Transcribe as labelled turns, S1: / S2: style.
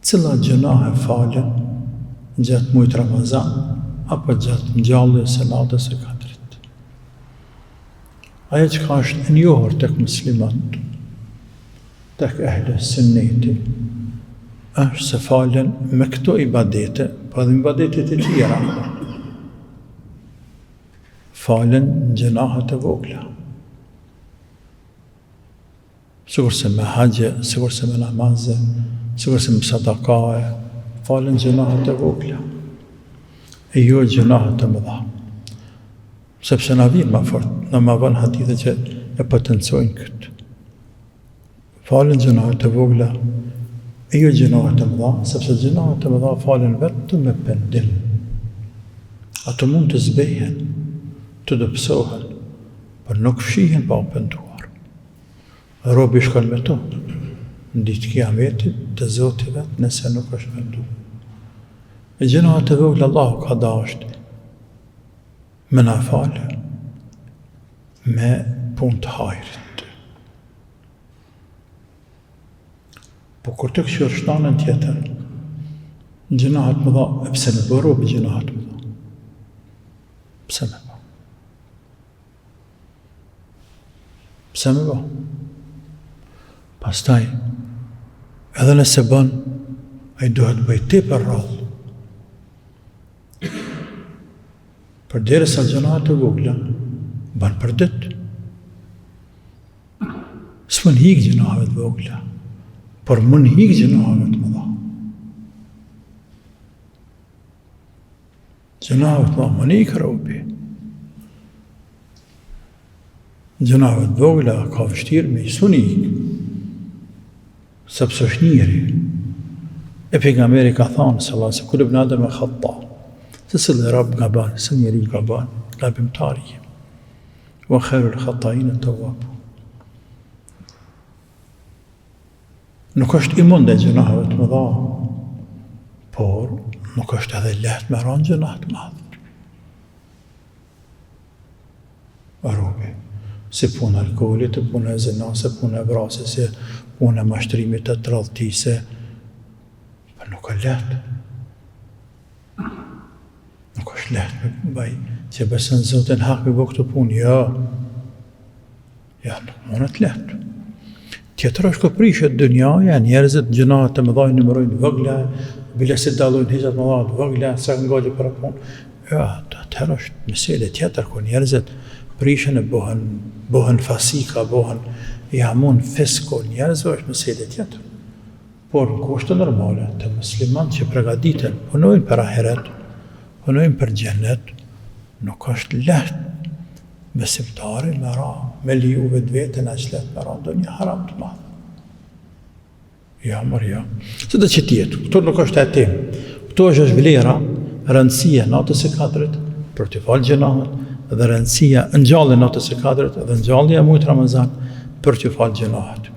S1: cila gjënahe falen gjatë mujtë Ramazan apo gjatë ngjalljes së natës së Kadrit. Ajo që është e njohur tek muslimanët, tek ehle sunneti, është se falen me këto ibadete, po edhe ibadetet e tjera. Falen gjënahet e vogla. Sigurisht me haxhe, sigurisht me namaze, sigurisht me sadakae, falen gjënahet e vogla. E jo gjënahet e mëdha. Sepse na vjen më fort, na më vën hadithe që e potencojnë këtë. Falen gjënahet e vogla, e jo gjënahet e mëdha, sepse gjënahet e mëdha falen vetëm me pendim. Ato mund të zbehen, të dëpsohen, por nuk fshihen pa u penduar. Robi shkon me to, në ditë kiametit të Zotit vet, nëse nuk është penduar. E gjënahet e vogla Allahu ka dashur me na falë, me punë të hajrit. Po kur të këshur shtanën tjetër, gjënahet më dha, e pse me bëro për gjënahet më dha? Pse me ba? Pse me ba? Pastaj, edhe nëse bën, ai duhet bëj tepër rrallë. Përderisa gjënahet e vogla, bën për ditë. S'mund hik gjënahet e vogla, por mund hik gjënahet të mëdha. Gjënahet të mëdha mund hik robi. Gjënahet e vogla ka vështirë me i sunik, sepse është njeri. E pejgamberi ka thënë sallallahu alaihi wasallam, kullu ibn Adam khata. Se cili rab gaban, se njeri gaban, gabimtari. Wa khairul khata'in at-tawwab. Nuk është i mund e gjënaheve të mëdha, por nuk është edhe lehtë me ranë gjënahe të madhe. Robi, si punë alkoolit, punë e zinase, punë e vrasëse, punë e mashtrimit të tradhtise, për nuk është lehtë. Nuk është lehtë me bëj, që besën Zotin hak me bë këtë punë, ja, nuk mundet lehtë. Tjetër është këprishet dënjaja, njerëzit gjënahet të mëdha numërojnë vogla, bile si dallojnë hizat mëdha të vogla, sa ngali për punë. Ja, atëherë është mesele tjetër ku njerëzit prishen e bëhen fasika, bëhen jamun fisko, njerëzve është mesele tjetër. Por në kushte normale të muslimanët që përgatiten, punojnë për ahiret, punojnë për xhenet, nuk është lehtë besimtari me ra, me liu vetveten aq lehtë me ra ndonjë haram të madh. Ja, ja. Se do që tjetë, këto nuk është e tim. Këto është vlera, rëndësia natës së Kadrit për të falë gjënahet, dhe rëndësia ngjallja natës së Kadrit dhe ngjallja e muajit Ramazan për të falë gjënahet.